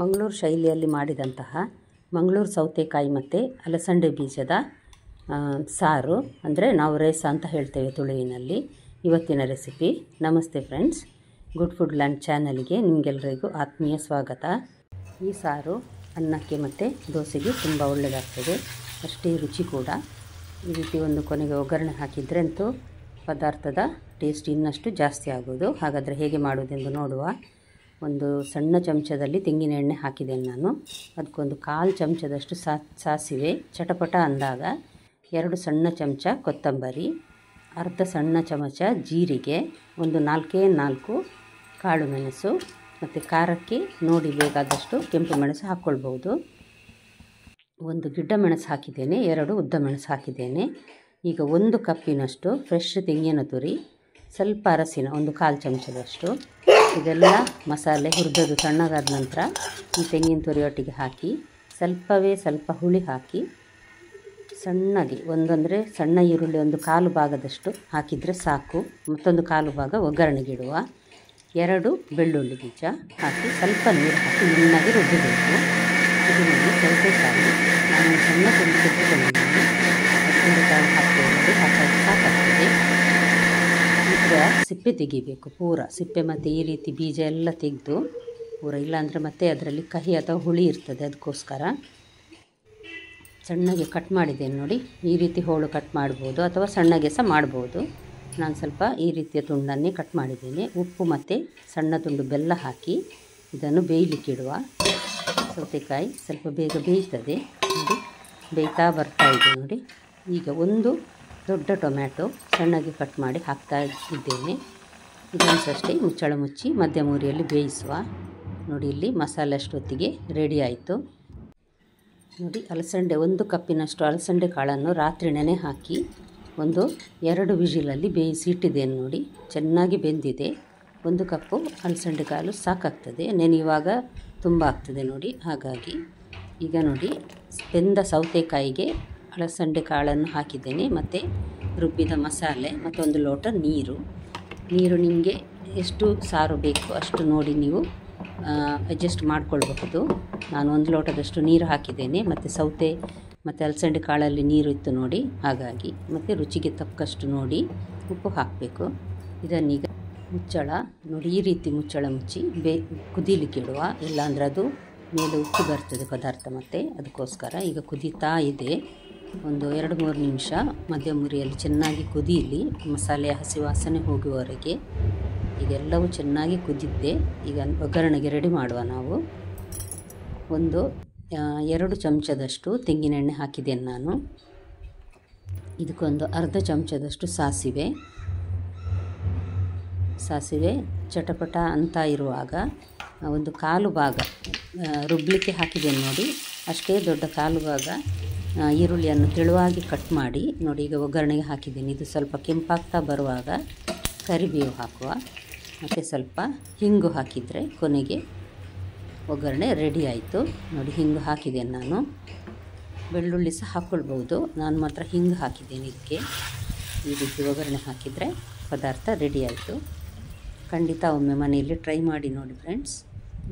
ಮಂಗಳೂರು ಶೈಲಿಯಲ್ಲಿ ಮಾಡಿದಂತಹ ಮಂಗಳೂರು ಸೌತೆಕಾಯಿ ಮತ್ತು ಅಲಸಂಡೆ ಬೀಜದ ಸಾರು, ಅಂದರೆ ನಾವು ರೇಸ ಅಂತ ಹೇಳ್ತೇವೆ ತುಳುವಿನಲ್ಲಿ. ಇವತ್ತಿನ ರೆಸಿಪಿ. ನಮಸ್ತೆ ಫ್ರೆಂಡ್ಸ್, ಗುಡ್ ಫುಡ್ ಲ್ಯಾಂಡ್ ಚಾನಲ್ಗೆ ನಿಮಗೆಲ್ಲರಿಗೂ ಆತ್ಮೀಯ ಸ್ವಾಗತ. ಈ ಸಾರು ಅನ್ನಕ್ಕೆ ಮತ್ತು ದೋಸೆಗೆ ತುಂಬ ಒಳ್ಳೆಯದಾಗ್ತದೆ, ಅಷ್ಟೇ ರುಚಿ ಕೂಡ. ಈ ರೀತಿ ಒಂದು ಕೊನೆಗೆ ಒಗ್ಗರಣೆ ಹಾಕಿದರೆ ಅಂತೂ ಪದಾರ್ಥದ ಟೇಸ್ಟ್ ಇನ್ನಷ್ಟು ಜಾಸ್ತಿ ಆಗೋದು. ಹಾಗಾದರೆ ಹೇಗೆ ಮಾಡೋದೆಂದು ನೋಡುವ. ಒಂದು ಸಣ್ಣ ಚಮಚದಲ್ಲಿ ತೆಂಗಿನ ಎಣ್ಣೆ ಹಾಕಿದ್ದೇನೆ ನಾನು. ಅದಕ್ಕೊಂದು 1/4 ಚಮಚದಷ್ಟು ಸಾಸಿವೆ, ಚಟಪಟ ಅಂದಾಗ 2 ಸಣ್ಣ ಚಮಚ ಕೊತ್ತಂಬರಿ, ಅರ್ಧ ಸಣ್ಣ ಚಮಚ ಜೀರಿಗೆ, ಒಂದು 4 ಕಾಳು ಮೆಣಸು, ಮತ್ತು ಖಾರಕ್ಕೆ ನೋಡಿ ಬೇಕಾದಷ್ಟು ಕೆಂಪು ಮೆಣಸು ಹಾಕ್ಕೊಳ್ಬೋದು. ಒಂದು ಗಿಡ್ಡ ಮೆಣಸು ಹಾಕಿದ್ದೇನೆ, 2 ಉದ್ದ ಮೆಣಸು ಹಾಕಿದ್ದೇನೆ. ಈಗ 1 ಕಪ್ಪಿನಷ್ಟು ಫ್ರೆಶ್ ತೆಂಗಿನ ತುರಿ, ಸ್ವಲ್ಪ ಅರಸಿನ ಒಂದು 1/4 ಚಮಚದಷ್ಟು. ಇದೆಲ್ಲ ಮಸಾಲೆ ಹುರಿದದ್ದು ತಣ್ಣಗಾದ ನಂತರ ಈ ತೆಂಗಿನ ತುರಿಯೊಟ್ಟಿಗೆ ಹಾಕಿ ಸ್ವಲ್ಪ ಹುಳಿ ಹಾಕಿ ಸಣ್ಣಗೆ ಒಂದಂದರೆ ಸಣ್ಣ ಈರುಳ್ಳಿ ಒಂದು 1/4 ಭಾಗದಷ್ಟು ಹಾಕಿದರೆ ಸಾಕು. ಮತ್ತೊಂದು 1/4 ಭಾಗ ಒಗ್ಗರಣೆಗಿಡುವ. 2 ಬೆಳ್ಳುಳ್ಳಿ ಬೀಜ ಹಾಕಿ ಸ್ವಲ್ಪ ನೀರು ಹಾಕಿ ನುಣ್ಣಗೆ ರುಬ್ಬಬೇಕು. ಇದರಲ್ಲಿ ಸೌತೆಕಾಯಿ ನಾನು ಸಣ್ಣ ತುರಿ ತೆಗೆದುಕೊಂಡಿದ್ದೀನಿ. ಸೌತೆಕಾಯಿ ಹಾಕ್ತೇವೆ, ಹಾಕಿ ಸಾಕಾಗ್ತದೆ. ಈಗ ಸಿಪ್ಪೆ ತೆಗಿಬೇಕು ಪೂರ. ಸಿಪ್ಪೆ ಮತ್ತು ಈ ರೀತಿ ಬೀಜ ಎಲ್ಲ ತೆಗೆದು ಪೂರ, ಇಲ್ಲಾಂದರೆ ಮತ್ತೆ ಅದರಲ್ಲಿ ಕಹಿ ಅಥವಾ ಹುಳಿ ಇರ್ತದೆ. ಅದಕ್ಕೋಸ್ಕರ ಸಣ್ಣಗೆ ಕಟ್ ಮಾಡಿದ್ದೇನೆ ನೋಡಿ. ಈ ರೀತಿ ಹೋಳು ಕಟ್ ಮಾಡ್ಬೋದು ಅಥವಾ ಸಣ್ಣಗೆ ಸಹ ಮಾಡ್ಬೋದು. ನಾನು ಸ್ವಲ್ಪ ಈ ರೀತಿಯ ತುಂಡನ್ನೇ ಕಟ್ ಮಾಡಿದ್ದೇನೆ. ಉಪ್ಪು ಮತ್ತು ಸಣ್ಣ ತುಂಡು ಬೆಲ್ಲ ಹಾಕಿ ಇದನ್ನು ಬೇಯಲಿಕ್ಕಿಡುವ. ಸೌತೆಕಾಯಿ ಸ್ವಲ್ಪ ಬೇಗ ಬೇಯ್ತದೆ ನೋಡಿ, ಬೇಯ್ತಾ ಬರ್ತಾ ಇದೆ ನೋಡಿ. ಈಗ ಒಂದು ದೊಡ್ಡ ಟೊಮ್ಯಾಟೊ ಸಣ್ಣಗೆ ಕಟ್ ಮಾಡಿ ಹಾಕ್ತಾ ಇದ್ದೇನೆ. ಇದನ್ನು ಅಷ್ಟೇ ಮುಚ್ಚಳ ಮುಚ್ಚಿ ಮಧ್ಯಮ ಉರಿಯಲ್ಲಿ ಬೇಯಿಸುವ. ನೋಡಿ, ಇಲ್ಲಿ ಮಸಾಲೆ ಅಷ್ಟೊತ್ತಿಗೆ ರೆಡಿ ಆಯಿತು ನೋಡಿ. ಅಲಸಂಡೆ 1 ಕಪ್ಪಿನಷ್ಟು ಅಲಸಂಡೆ ಕಾಳನ್ನು ರಾತ್ರಿ ನೆನೆ ಹಾಕಿ ಒಂದು 2 ವಿಜಿಲಲ್ಲಿ ಬೇಯಿಸಿ ಇಟ್ಟಿದ್ದೇನೆ ನೋಡಿ. ಚೆನ್ನಾಗಿ ಬೆಂದಿದೆ. 1 ಕಪ್ಪು ಅಲಸಂಡೆ ಕಾಳು ಸಾಕಾಗ್ತದೆ, ನೆನೆಯುವಾಗ ತುಂಬ ಆಗ್ತದೆ ನೋಡಿ. ಹಾಗಾಗಿ ಈಗ ನೋಡಿ, ಬೆಂದ ಸೌತೆಕಾಯಿಗೆ ಅಲಸಂಡೆ ಕಾಳನ್ನು ಹಾಕಿದ್ದೇನೆ, ಮತ್ತು ರುಬ್ಬಿದ ಮಸಾಲೆ ಮತ್ತು 1 ಲೋಟ ನೀರು. ನಿಮಗೆ ಎಷ್ಟು ಸಾರು ಬೇಕು ಅಷ್ಟು ನೋಡಿ ನೀವು ಅಡ್ಜಸ್ಟ್ ಮಾಡ್ಕೊಳ್ಬಹುದು. ನಾನು 1 ಲೋಟದಷ್ಟು ನೀರು ಹಾಕಿದ್ದೇನೆ, ಮತ್ತು ಸೌತೆ ಮತ್ತು ಅಲಸಂಡೆ ಕಾಳಲ್ಲಿ ನೀರು ಇತ್ತು ನೋಡಿ. ಹಾಗಾಗಿ ಮತ್ತು ರುಚಿಗೆ ತಕ್ಕಷ್ಟು ನೋಡಿ ಉಪ್ಪು ಹಾಕಬೇಕು. ಇದನ್ನೀಗ ಮುಚ್ಚಳ ನೋಡಿ, ಈ ರೀತಿ ಮುಚ್ಚಳ ಮುಚ್ಚಿ ಕುದೀಲಿಕ್ಕಿಡುವ. ಇಲ್ಲಾಂದರೆ ಅದು ಮೇಲೆ ಉಕ್ಕಿ ಬರ್ತದೆ ಪದಾರ್ಥ. ಮತ್ತು ಅದಕ್ಕೋಸ್ಕರ ಈಗ ಕುದೀತಾ ಇದೆ. ಒಂದು 2-3 ನಿಮಿಷ ಮಧ್ಯಮ ಉರಿಯಲ್ಲಿ ಚೆನ್ನಾಗಿ ಕುದೀಲಿ, ಮಸಾಲೆಯ ಹಸಿ ವಾಸನೆ ಹೋಗುವವರೆಗೆ. ಈಗೆಲ್ಲವೂ ಚೆನ್ನಾಗಿ ಕುದಿದ್ದೆ. ಈಗ ಒಗ್ಗರಣೆಗೆ ರೆಡಿ ಮಾಡುವ ನಾವು. ಒಂದು 2 ಚಮಚದಷ್ಟು ತೆಂಗಿನ ಎಣ್ಣೆ ಹಾಕಿದ್ದೇನೆ ನಾನು. ಇದಕ್ಕೊಂದು ಅರ್ಧ ಚಮಚದಷ್ಟು ಸಾಸಿವೆ ಚಟಪಟ ಅಂತ ಇರುವಾಗ ಒಂದು 1/4 ಭಾಗ ರುಬ್ಲಿಕ್ಕೆ ಹಾಕಿದ್ದೇನೆ ನೋಡಿ. ಅಷ್ಟೇ ದೊಡ್ಡ 1/4 ಭಾಗ ಈರುಳ್ಳಿಯನ್ನು ತೆಳುವಾಗಿ ಕಟ್ ಮಾಡಿ ನೋಡಿ ಈಗ ಒಗ್ಗರಣೆಗೆ ಹಾಕಿದ್ದೀನಿ. ಇದು ಸ್ವಲ್ಪ ಕೆಂಪಾಗ್ತಾ ಬರುವಾಗ ಕರಿಬೇವು ಹಾಕುವ, ಮತ್ತು ಸ್ವಲ್ಪ ಹಿಂಗು ಹಾಕಿದರೆ ಕೊನೆಗೆ ಒಗ್ಗರಣೆ ರೆಡಿ ಆಯಿತು ನೋಡಿ. ಹಿಂಗು ಹಾಕಿದ್ದೇನೆ ನಾನು. ಬೆಳ್ಳುಳ್ಳಿ ಸಹ ಹಾಕ್ಕೊಳ್ಬೋದು, ನಾನು ಮಾತ್ರ ಹಿಂಗು ಹಾಕಿದ್ದೇನೆ ಇದಕ್ಕೆ. ಈ ರೀತಿ ಒಗ್ಗರಣೆ ಹಾಕಿದರೆ ಪದಾರ್ಥ ರೆಡಿ ಆಯಿತು. ಖಂಡಿತ ಒಮ್ಮೆ ಮನೆಯಲ್ಲಿ ಟ್ರೈ ಮಾಡಿ ನೋಡಿ ಫ್ರೆಂಡ್ಸ್.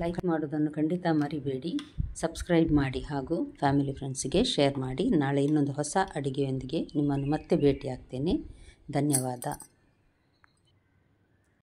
ಲೈಕ್ ಮಾಡೋದನ್ನು ಖಂಡಿತ ಮರಿಬೇಡಿ. ಸಬ್ಸ್ಕ್ರೈಬ್ ಮಾಡಿ ಹಾಗೂ ಫ್ಯಾಮಿಲಿ ಫ್ರೆಂಡ್ಸಿಗೆ ಶೇರ್ ಮಾಡಿ. ನಾಳೆ ಇನ್ನೊಂದು ಹೊಸ ಅಡುಗೆಯೊಂದಿಗೆ ನಿಮ್ಮನ್ನು ಮತ್ತೆ ಭೇಟಿ ಆಗ್ತೇನೆ. ಧನ್ಯವಾದ.